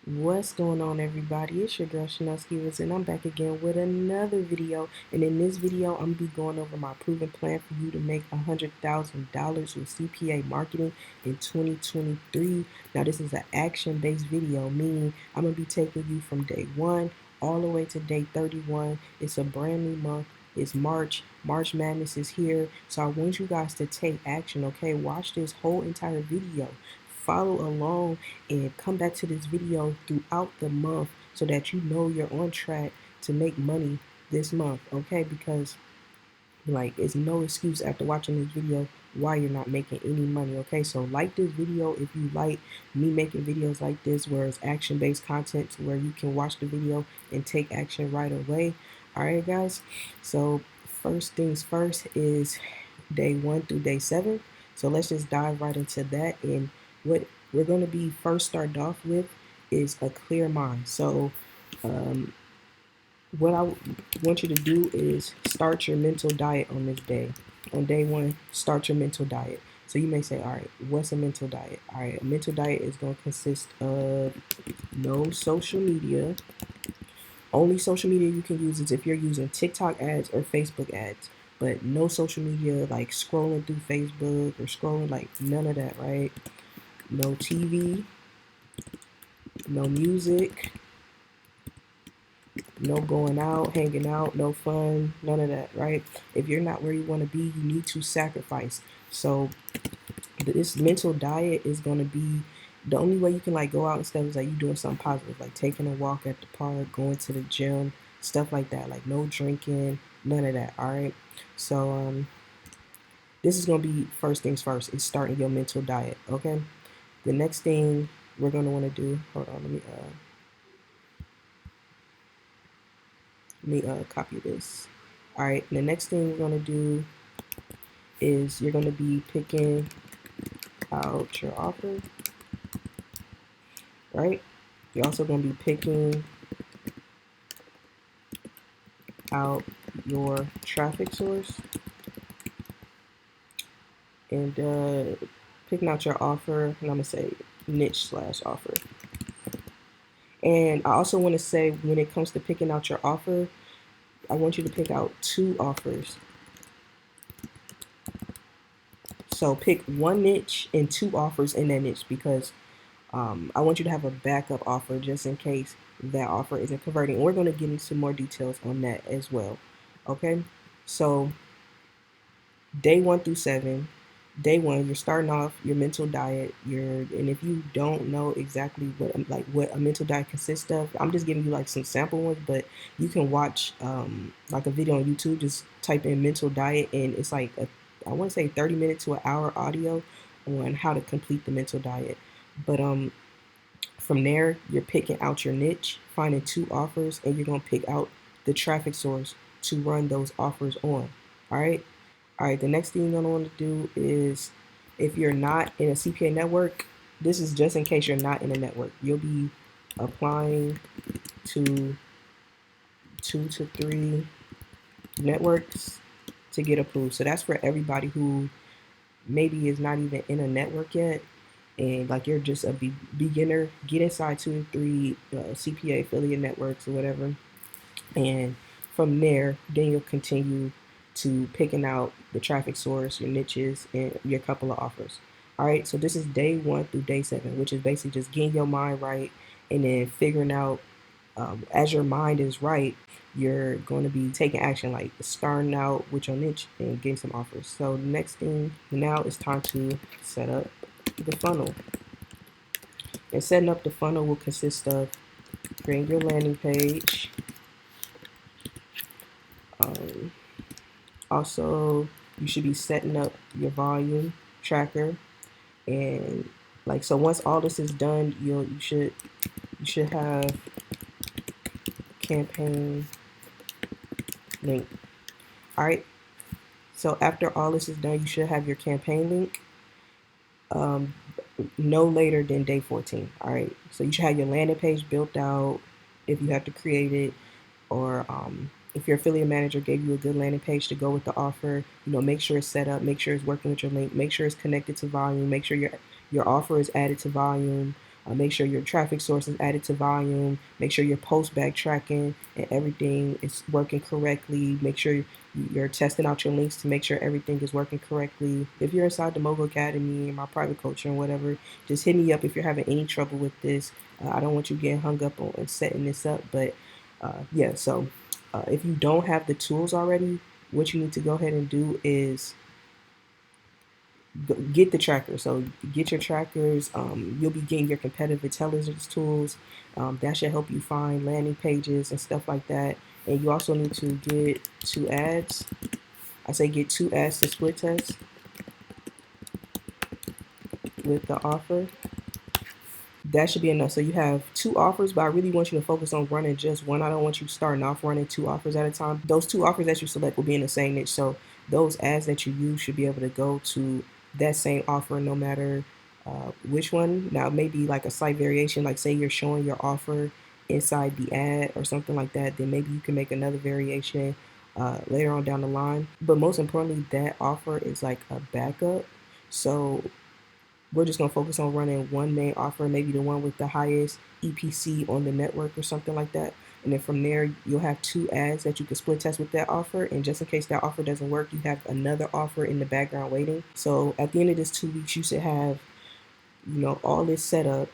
What's going on, everybody? It's your girl Chanelski, and I'm back again with another video. And in this video, I'm gonna be going over my proven plan for you to make $100,000 with CPA marketing in 2023. Now, this is an action-based video, meaning I'm gonna be taking you from day 1 all the way to day 31. It's a brand new month. It's March. March Madness is here. So I want you guys to take action, okay? Watch this whole entire video. Follow along and come back to this video throughout the month so that you know you're on track to make money this month, okay? Because it's no excuse after watching this video why you're not making any money, okay? So like this video if you like me making videos like this where it's action-based content where you can watch the video and take action right away. All right, guys, so first things first is day 1 through day 7. So let's just dive right into that. And what we're going to be first started off with is a clear mind. So what I want you to do is start your mental diet on this day. On day 1, start your mental diet. So you may say, all right, what's a mental diet? All right, a mental diet is going to consist of no social media. Only social media you can use is if you're using TikTok ads or Facebook ads, but no social media like scrolling through Facebook or scrolling, like none of that, right? No TV, no music, no going out, hanging out, no fun, none of that, right? If you're not where you want to be, you need to sacrifice. So this mental diet is going to be the only way you can like go out and stuff is like you doing something positive, like taking a walk at the park, going to the gym, stuff like that. Like no drinking, none of that. All right. So this is going to be first things first. Is starting your mental diet. Okay. The next thing we're going to want to do. Hold on. Let me copy this. All right. The next thing we're going to do is you're going to be picking out your offer. Right? You're also going to be picking out your traffic source and picking out your offer, and I'm going to say niche / offer. And I also want to say when it comes to picking out your offer, I want you to pick out 2 offers. So pick 1 niche and 2 offers in that niche because I want you to have a backup offer just in case that offer isn't converting. And we're going to get into more details on that as well. Okay, so day 1 through 7. Day 1, you're starting off your mental diet. And if you don't know exactly what a mental diet consists of, I'm just giving you like some sample ones, but you can watch like a video on YouTube. Just type in mental diet, and it's like I want to say 30 minutes to an hour audio on how to complete the mental diet. But from there, you're picking out your niche, finding 2 offers, and you're gonna pick out the traffic source to run those offers on. All right. All right, the next thing you're going to want to do is if you're not in a CPA network, this is just in case you're not in a network. You'll be applying to 2 to 3 networks to get approved. So that's for everybody who maybe is not even in a network yet and like you're just a beginner. Get inside 2 to 3 CPA affiliate networks or whatever. And from there, then you'll continue to picking out the traffic source, your niches, and your couple of offers. All right, so this is day 1 through day 7, which is basically just getting your mind right and then figuring out as your mind is right, you're going to be taking action, like starting out with your niche and getting some offers. So the next thing now is time to set up the funnel. And setting up the funnel will consist of creating your landing page. Also, you should be setting up your volume tracker, and like so. Once all this is done, you should have campaign link. All right. So after all this is done, you should have your campaign link. No later than day 14. All right. So you should have your landing page built out if you have to create it, or if your affiliate manager gave you a good landing page to go with the offer, make sure it's set up, make sure it's working with your link, make sure it's connected to volume, make sure your offer is added to volume. Make sure your traffic source is added to volume. Make sure your post backtracking and everything is working correctly. Make sure you're testing out your links to make sure everything is working correctly. If you're inside the Mogul Academy or my private coaching or whatever, just hit me up if you're having any trouble with this. I don't want you getting hung up on setting this up, but yeah, so if you don't have the tools already, what you need to go ahead and do is get the tracker. So get your trackers. You'll be getting your competitive intelligence tools. That should help you find landing pages and stuff like that. And you also need to get 2 ads. I say get 2 ads to split test with the offer. That should be enough. So you have 2 offers, but I really want you to focus on running just one. I don't want you starting off running 2 offers at a time. Those 2 offers that you select will be in the same niche. So those ads that you use should be able to go to that same offer no matter which one. Now, maybe like a slight variation, like say you're showing your offer inside the ad or something like that, then maybe you can make another variation later on down the line. But most importantly, that offer is like a backup. So we're just going to focus on running one main offer, maybe the one with the highest EPC on the network or something like that. And then from there, you'll have 2 ads that you can split test with that offer. And just in case that offer doesn't work, you have another offer in the background waiting. So at the end of this 2 weeks, you should have, all this set up,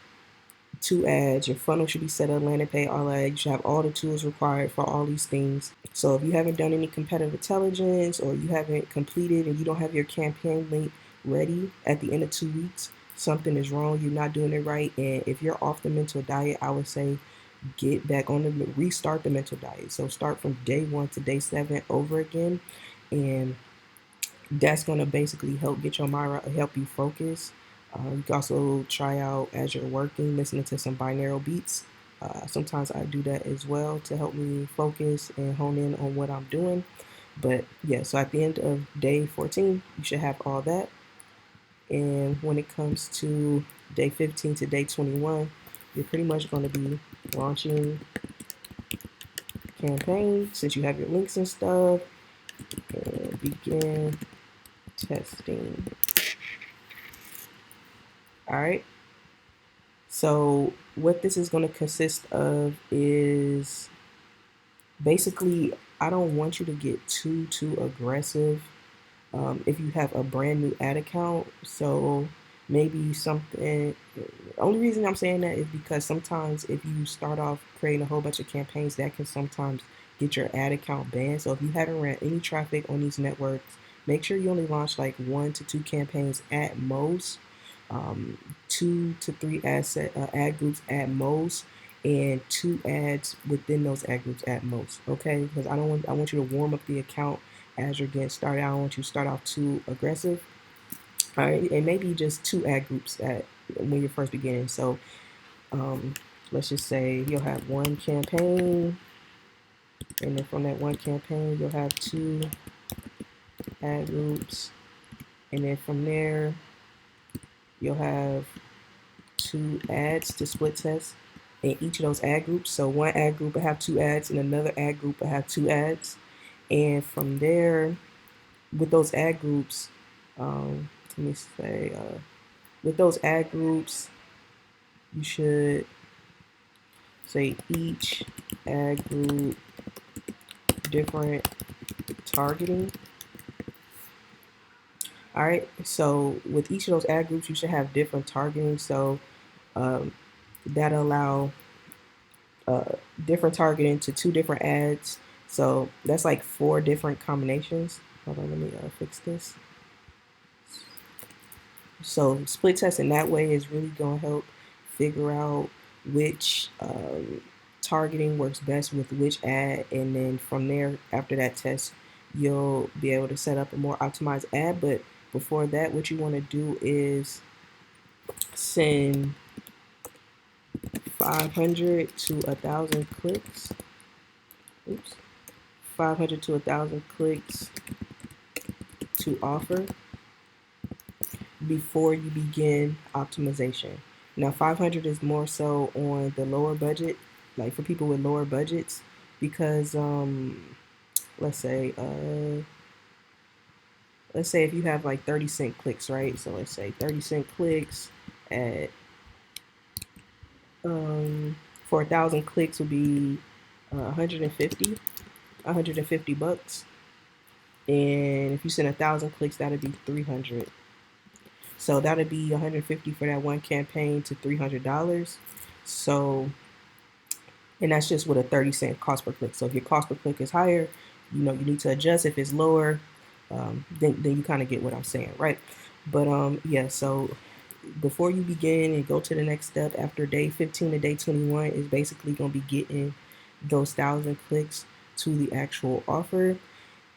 2 ads, your funnel should be set up, landing page, all that. You should have all the tools required for all these things. So if you haven't done any competitive intelligence or you haven't completed and you don't have your campaign link ready at the end of 2 weeks, something is wrong. You're not doing it right. And if you're off the mental diet, I would say get back on restart the mental diet. So start from day 1 to day 7 over again. And that's going to basically help get your mind, help you focus. You can also try out as you're working, listening to some binaural beats. Sometimes I do that as well to help me focus and hone in on what I'm doing. But yeah, so at the end of day 14, you should have all that. And when it comes to day 15 to day 21, you're pretty much going to be launching campaign since you have your links and stuff, and begin testing. All right. So what this is going to consist of is basically, I don't want you to get too aggressive if you have a brand new ad account. So maybe something, the only reason I'm saying that is because sometimes if you start off creating a whole bunch of campaigns, that can sometimes get your ad account banned. So if you haven't ran any traffic on these networks, make sure you only launch like 1 to 2 campaigns at most, 2 to 3 ad groups at most, and 2 ads within those ad groups at most. Okay, because I want you to warm up the account as you're getting started. I don't want you to start off too aggressive. All right, and maybe just 2 ad groups at when you're first beginning. So let's just say you'll have 1 campaign, and then from that 1 campaign you'll have 2 ad groups, and then from there you'll have 2 ads to split test in each of those ad groups. So one ad group will have 2 ads, and another ad group will have 2 ads. And from there, with those ad groups, let me say, with those ad groups, you should say each ad group different targeting. All right, so with each of those ad groups, you should have different targeting. So that'll allow different targeting to 2 different ads. So that's like 4 different combinations. Hold on, let me fix this. So split testing that way is really going to help figure out which targeting works best with which ad, and then from there, after that test, you'll be able to set up a more optimized ad. But before that, what you want to do is send 500 to 1,000 clicks. Oops. 500 to 1,000 clicks to offer before you begin optimization. Now 500 is more so on the lower budget, like for people with lower budgets, because let's say if you have like 30-cent clicks, right? So let's say 30-cent clicks at For 1,000 clicks would be 150 bucks. And if you send 1,000 clicks, that'd be 300. So that'd be 150 for that one campaign to $300. So, and that's just with a 30-cent cost per click. So if your cost per click is higher, you need to adjust. If it's lower, then you kind of get what I'm saying, right? But yeah. So before you begin and go to the next step after day 15 to day 21 is basically going to be getting those 1,000 clicks to the actual offer.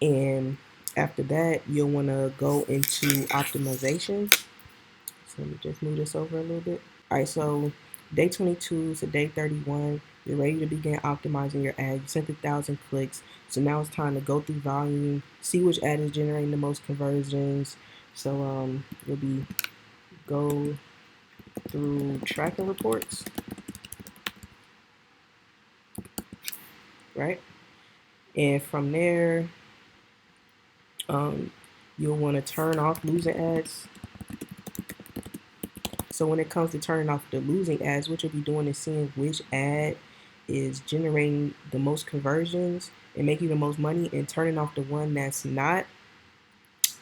And after that, you'll want to go into optimization. So let me just move this over a little bit. All right, so day 22 to day 31, you're ready to begin optimizing your ad. You sent 1,000 clicks. So now it's time to go through volume, see which ad is generating the most conversions. So you'll be go through tracking reports, right? And from there, you'll want to turn off losing ads. So when it comes to turning off the losing ads, what you'll be doing is seeing which ad is generating the most conversions and making the most money, and turning off the one that's not.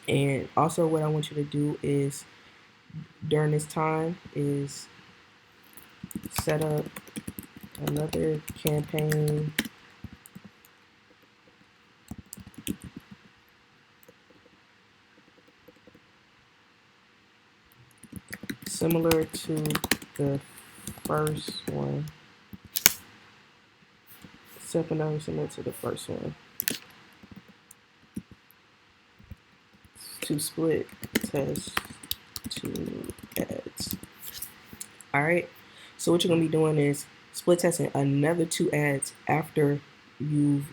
And also what I want you to do is during this time is set up another campaign similar to the first one. Set another similar to the first one to split test two ads. All right. So what you're gonna be doing is split testing another two ads after you've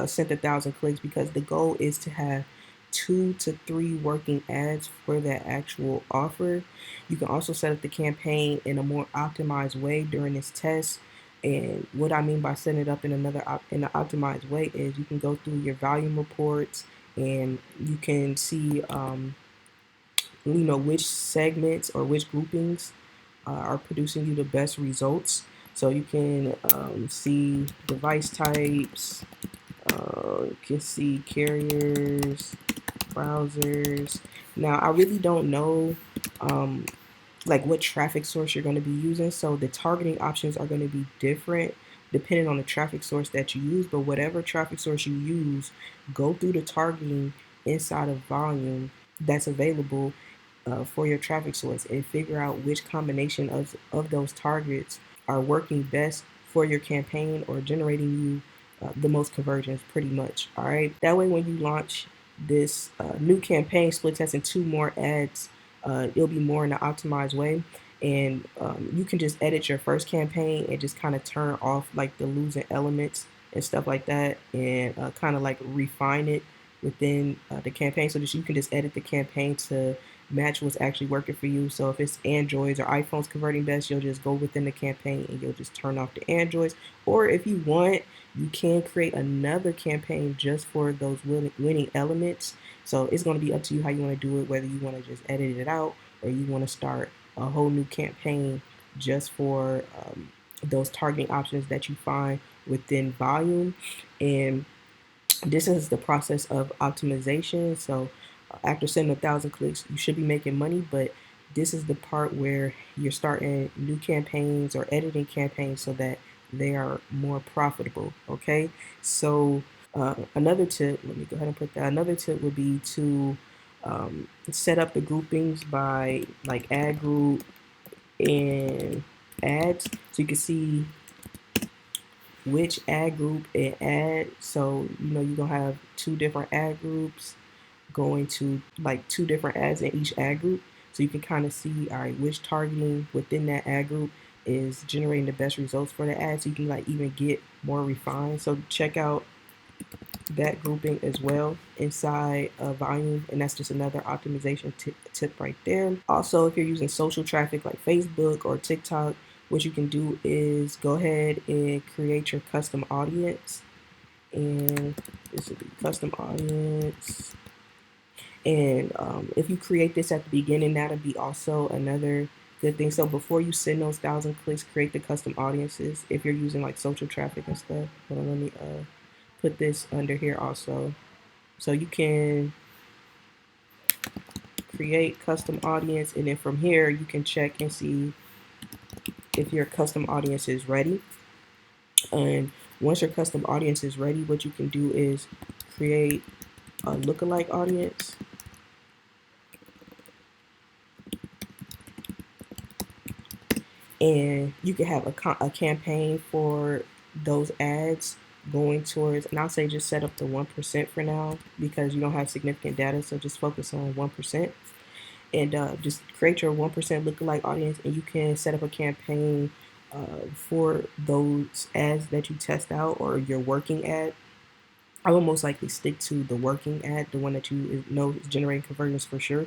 sent 1,000 clicks, because the goal is to have 2 to 3 working ads for that actual offer. You can also set up the campaign in a more optimized way during this test. And what I mean by setting it up in in an optimized way is you can go through your volume reports and you can see which segments or which groupings are producing you the best results. So you can see device types, you can see carriers, browsers. Now I really don't know like what traffic source you're going to be using, so the targeting options are going to be different depending on the traffic source that you use. But whatever traffic source you use, go through the targeting inside of volume that's available for your traffic source and figure out which combination of those targets are working best for your campaign or generating you the most conversions, pretty much. All right. That way, when you launch this new campaign, split testing 2 more ads, it'll be more in an optimized way. And you can just edit your first campaign and just kind of turn off like the losing elements and stuff like that, and kind of like refine it within the campaign, so that you can just edit the campaign to match what's actually working for you. So if it's Androids or iPhones converting best, you'll just go within the campaign and you'll just turn off the Androids. Or if you want, you can create another campaign just for those winning elements. So it's going to be up to you how you want to do it, whether you want to just edit it out or you want to start a whole new campaign just for those targeting options that you find within volume. And this is the process of optimization. So after sending 1,000 clicks, you should be making money, but this is the part where you're starting new campaigns or editing campaigns so that they are more profitable. Okay, so another tip, let me go ahead and put that. Another tip would be to set up the groupings by like ad group and ads, so you can see which ad group and ad. So you're gonna have 2 different ad groups going to like 2 different ads in each ad group, so you can kind of see, all right, which targeting within that ad group is generating the best results for the ad, so you can like even get more refined. So check out that grouping as well inside volume, and that's just another optimization tip right there. Also, if you're using social traffic like Facebook or TikTok, what you can do is go ahead and create your custom audience, and this will be custom audience. And if you create this at the beginning, that'll be also another Good thing. So before you send those 1,000 clicks, create the custom audiences if you're using like social traffic and stuff. Hold on, let me put this under here also. So you can create custom audience, and then from here you can check and see if your custom audience is ready. And once your custom audience is ready, what you can do is create a lookalike audience. And you can have a campaign for those ads going towards, and I'll say just set up the 1% for now because you don't have significant data, so just focus on 1%. And just create your 1% lookalike audience, and you can set up a campaign for those ads that you test out or your working ad. I will most likely stick to the working ad, the one that you know is generating conversions for sure,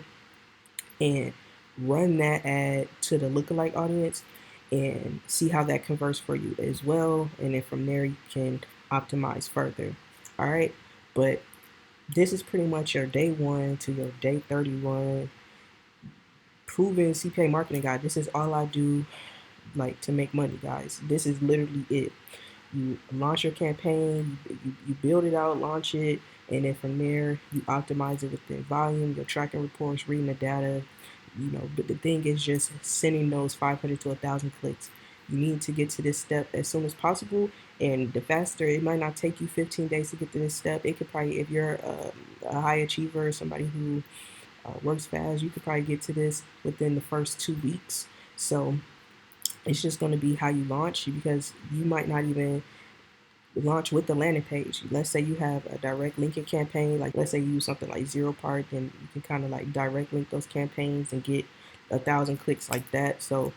and run that ad to the lookalike audience and see how that converts for you as well. And then from there, you can optimize further. All right. But this is pretty much your day 1 to your day 31 proven CPA marketing guide. This is all I do, like, to make money, guys. This is literally it. You launch your campaign, you build it out, launch it, and then from there you optimize it with the volume, your tracking reports, reading the data. But the thing is just sending those 500 to 1,000 clicks. You need to get to this step as soon as possible, and the faster. It might not take you 15 days to get to this step. It could probably, if you're a high achiever, somebody who works fast, you could probably get to this within the first 2 weeks. So it's just going to be how you launch, because you might not even launch with the landing page. Let's say you have a direct linking campaign, like let's say you use something like ZeroPart, and you can kind of like direct link those campaigns and get 1,000 clicks like that. So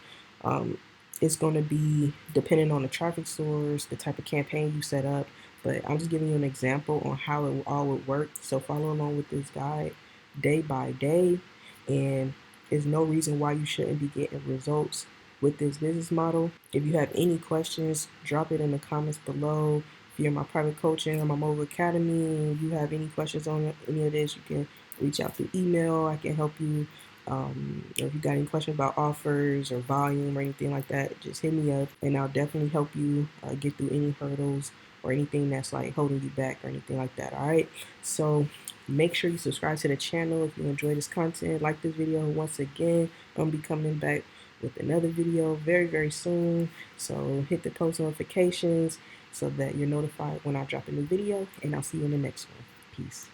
it's going to be dependent on the traffic source, the type of campaign you set up. But I'm just giving you an example on how it all would work. So follow along with this guide day by day, and there's no reason why you shouldn't be getting results with this business model. If you have any questions, drop it in the comments below. If you're in my private coaching or my mobile academy and you have any questions on any of this, you can reach out through email. I can help you. If you got any questions about offers or volume or anything like that, just hit me up and I'll definitely help you get through any hurdles or anything that's like holding you back or anything like that. All right. So make sure you subscribe to the channel if you enjoy this content. Like this video. Once again, I'm gonna be coming back with another video very, very soon. So hit the post notifications so that you're notified when I drop a new video, and I'll see you in the next one. Peace.